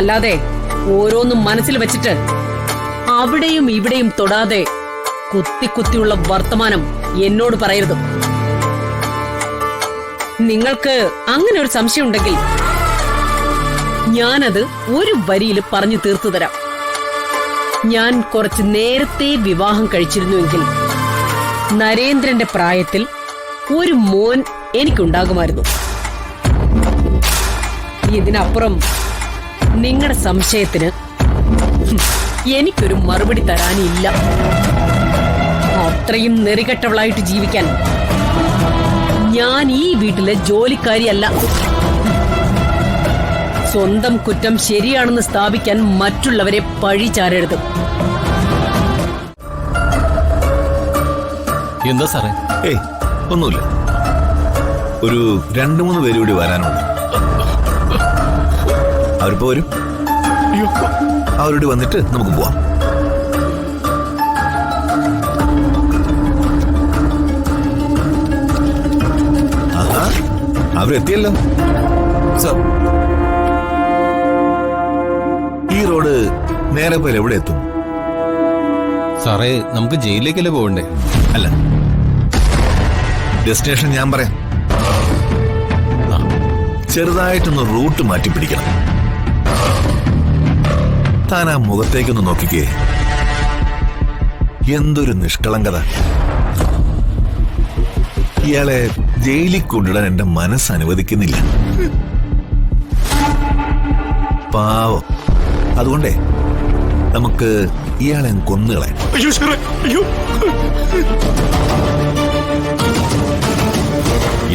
അല്ലാതെ ഓരോന്നും മനസ്സിൽ വെച്ചിട്ട് അവിടെയും ഇവിടെയും തൊടാതെ കുത്തി കുത്തിയുള്ള വർത്തമാനം എന്നോട് പറയരുത്. നിങ്ങൾക്ക് അങ്ങനെ ഒരു സംശയം ഉണ്ടെങ്കിൽ ഞാനത് ഒരു വരിയിൽ പറഞ്ഞു തീർത്തു തരാം. ഞാൻ കുറച്ച് നേരത്തെ വിവാഹം കഴിച്ചിരുന്നുവെങ്കിൽ നരേന്ദ്രന്റെ പ്രായത്തിൽ ഒരു മോൻ എനിക്കുണ്ടാകുമായിരുന്നു. ഇതിനപ്പുറം നിങ്ങളുടെ സംശയത്തിന് എനിക്കൊരു മറുപടി തരാനില്ല. അത്രയും നെറികെട്ടവളായിട്ട് ജീവിക്കാൻ ഞാൻ ഈ വീട്ടിലെ ജോലിക്കാരിയല്ല. സ്വന്തം കുറ്റം ശരിയാണെന്ന് സ്ഥാപിക്കാൻ മറ്റുള്ളവരെ പഴി ചാരരുത്. എന്താ സാറേ? ഏയ് ഒന്നുമില്ല. ഒരു 2-3 പേര് കൂടി വരാനുണ്ട്. അവരിപ്പോ വരും. അവരോട് വന്നിട്ട് നമുക്ക് പോവാം. ആഹാ, അവരെത്തിയല്ലോ. സർ, ഈ റോഡ് നേരെ പോയാൽ എവിടെ എത്തും? സാറേ, നമുക്ക് ജയിലിലേക്കല്ലേ പോകണ്ടേ? അല്ല, ഡെസ്റ്റിനേഷൻ ഞാൻ പറയാം. ചെറുതായിട്ടൊന്ന് റൂട്ട് മാറ്റി പിടിക്കണം. താൻ ആ മുഖത്തേക്കൊന്ന് നോക്കിക്കേ. എന്തൊരു നിഷ്കളങ്കത. ഇയാളെ ജയിലിൽ കൊണ്ടിടാൻ എന്റെ മനസ്സ് അനുവദിക്കുന്നില്ല. പാവം. അതുകൊണ്ടേ നമുക്ക് ഇയാളെ കൊന്നുകളയാം.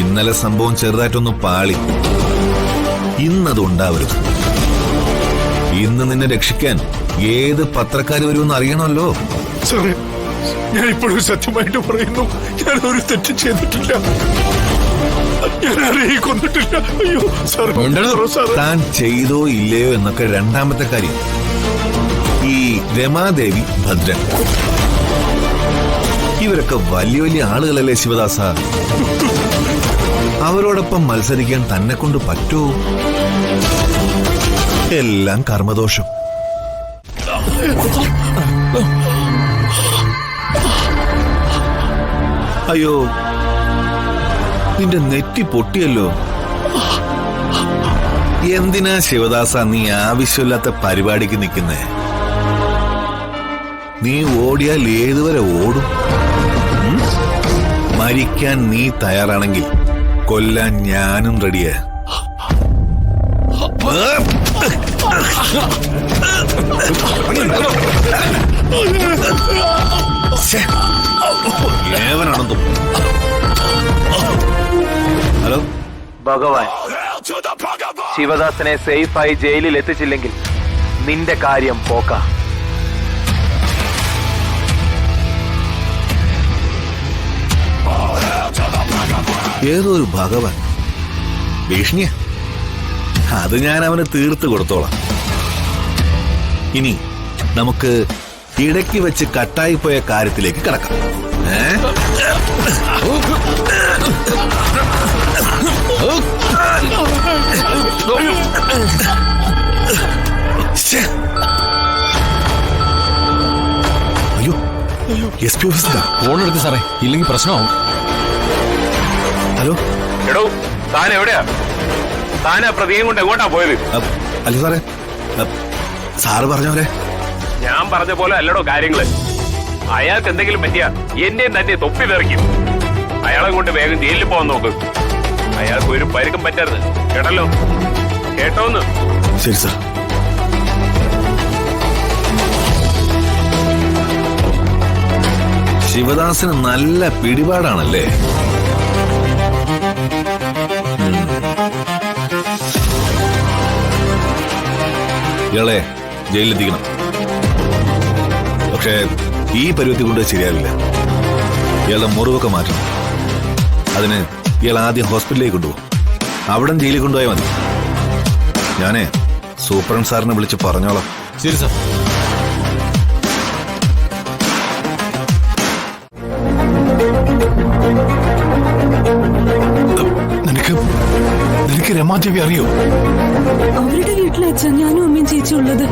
ഇന്നലെ സംഭവം ചെറുതായിട്ടൊന്ന് പാളി. ഇന്നത് ഉണ്ടാവരുത്. ഇന്ന് നിന്നെ രക്ഷിക്കാൻ ഏത് പത്രക്കാര് വരുമെന്ന് അറിയണമല്ലോ. സാറേ, ഞാൻ ഇപ്പോഴും സത്യമായിട്ട് പറയുന്നു, ഞാൻ ഒരു തെറ്റ് ചെയ്തിട്ടില്ല. ഞാൻ ആരെയും കൊന്നിട്ടില്ല. അയ്യോ സാർ, താൻ ചെയ്തോ ഇല്ലയോ എന്നൊക്കെ രണ്ടാമത്തെ കാര്യം. ഈ രമാദേവി, ഭദ്രൻ, ഇവരൊക്കെ വലിയ വലിയ ആളുകളല്ലേ ശിവദാസ. അവരോടൊപ്പം മത്സരിക്കാൻ തന്നെ കൊണ്ട് പറ്റുമോ? എല്ലാം കർമ്മദോഷം. അയ്യോ, നിന്റെ നെറ്റി പൊട്ടിയല്ലോ. എന്തിനാ ശിവദാസ നീ ആവശ്യമില്ലാത്ത പരിപാടിക്ക് നിൽക്കുന്നേ? നീ ഓടിയാൽ ഏതുവരെ ഓടും? മരിക്കാൻ നീ തയ്യാറാണെങ്കിൽ കൊല്ലാൻ ഞാനും റെഡിയാ. ഏവനാണെന്നും. ഹലോ ഭഗവാൻ, ശിവദാസനെ സേഫായി ജയിലിൽ എത്തിച്ചില്ലെങ്കിൽ നിന്റെ കാര്യം പോക്ക. ഏതോ ഒരു ഭഗവാൻ ഭീഷണിയ. അത് ഞാൻ അവന് തീർത്ത് കൊടുത്തോളാം. ഇനി നമുക്ക് ഇടയ്ക്ക് വെച്ച് കട്ടായിപ്പോയ കാര്യത്തിലേക്ക് കടക്കാം. അയ്യോ, എസ് പി ഓഫീസിലാ. ഫോൺ എടുക്ക് സാറേ, ഇല്ലെങ്കിൽ പ്രശ്നമാവും. ഹലോ. എടോ, താൻ എവിടെയാ? താനാ പ്രതിയും കൊണ്ട് എങ്ങോട്ടാ പോയത്? അല്ല സാറേ, സാറ് പറഞ്ഞവരെ. ഞാൻ പറഞ്ഞ പോലെ അല്ലടോ കാര്യങ്ങള്. അയാൾക്ക് എന്തെങ്കിലും പറ്റിയാ എന്റെയും തന്നെ തൊപ്പി തെറിക്കും. അയാളെ കൊണ്ട് വേഗം ജയിലിൽ പോകാൻ നോക്ക്. അയാൾക്ക് ഒരു പരുക്കം പറ്റരുത്. കേട്ടല്ലോ? കേട്ടോന്ന്? ശരി സാർ. ശിവദാസന് നല്ല പിടിപാടാണല്ലേ? ഇയാളെ ജയിലിലെത്തിക്കണം. പക്ഷേ ഈ പരുവത്തി കൊണ്ട് ശരിയാവില്ല. ഇയാളുടെ മുറിവൊക്കെ മാറ്റണം. അതിന് ഇയാൾ ആദ്യം ഹോസ്പിറ്റലിലേക്ക് കൊണ്ടുപോകും. അവിടെ ജയിലിൽ കൊണ്ടുപോയാൽ മതി. ഞാനേ സൂപ്രണ്ട് സാറിനെ വിളിച്ച് പറഞ്ഞോളാം. ശരി സാർ. നിനക്ക് തനിക്ക് രമാദേവി അറിയോ? അവരുടെ വീട്ടിലച്ഛാ ഞാനും അമ്മയും ചേച്ചി ഉള്ളത്.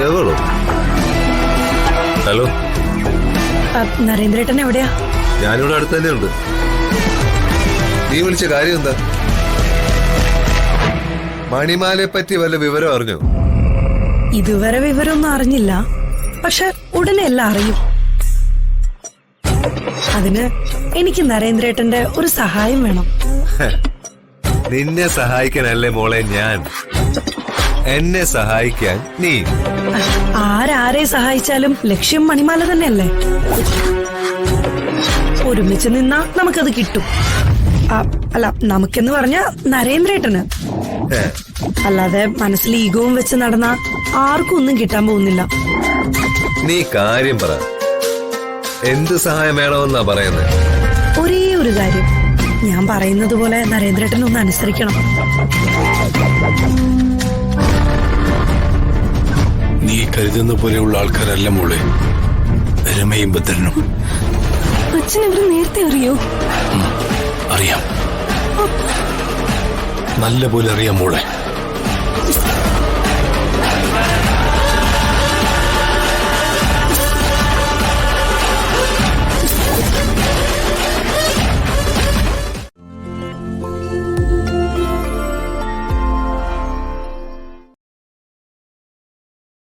ഏതോളൂ? ഹലോ, നരേന്ദ്രേട്ടൻ എവിടെയാ? ഞാനിവിടെ അടുത്ത് തന്നെ ഉണ്ട്. നീ വിളിച്ച കാര്യം എന്താ? മണിമാലയെ പറ്റി വല്ല വിവരം അറിഞ്ഞോ? ഇതുവരെ വിവരമൊന്നും അറിഞ്ഞില്ല, പക്ഷെ ഉടനെ എല്ലാം അറിയും. അതിന് എനിക്ക് നരേന്ദ്രേട്ടന്റെ ഒരു സഹായം വേണം. നിന്നെ സഹായിക്കാനല്ലേ മോളെ ഞാൻ, എന്നെ സഹായിക്കാൻ നീ. ആരെ സഹായിച്ചാലും ലക്ഷ്യം മണിമാല തന്നെയല്ലേ. ഒരുമിച്ച് നിന്നാ നമുക്കത് കിട്ടും. അല്ല, നമുക്കെന്ന് പറഞ്ഞ നരേന്ദ്രേട്ടന്. അല്ലാതെ മനസ്സിൽ ഈഗോവും വെച്ച് നടന്ന ആർക്കും ഒന്നും കിട്ടാൻ പോകുന്നില്ല. നീ കാര്യം പറ, എന്ത് സഹായം വേണമെന്നാ പറയുന്നത്? ഒരേ ഒരു കാര്യം, ഞാൻ പറയുന്നത് പോലെ നരേന്ദ്രേട്ടൻ ഒന്ന് അനുസരിക്കണം. നീ കരുതുന്ന പോലെയുള്ള ആൾക്കാരല്ല മോളെ രമയും ഭദ്രനും. അച്ഛൻ ഇവര് നേരത്തെ അറിയോ? അറിയാം, നല്ല പോലെ അറിയാം മോളെ.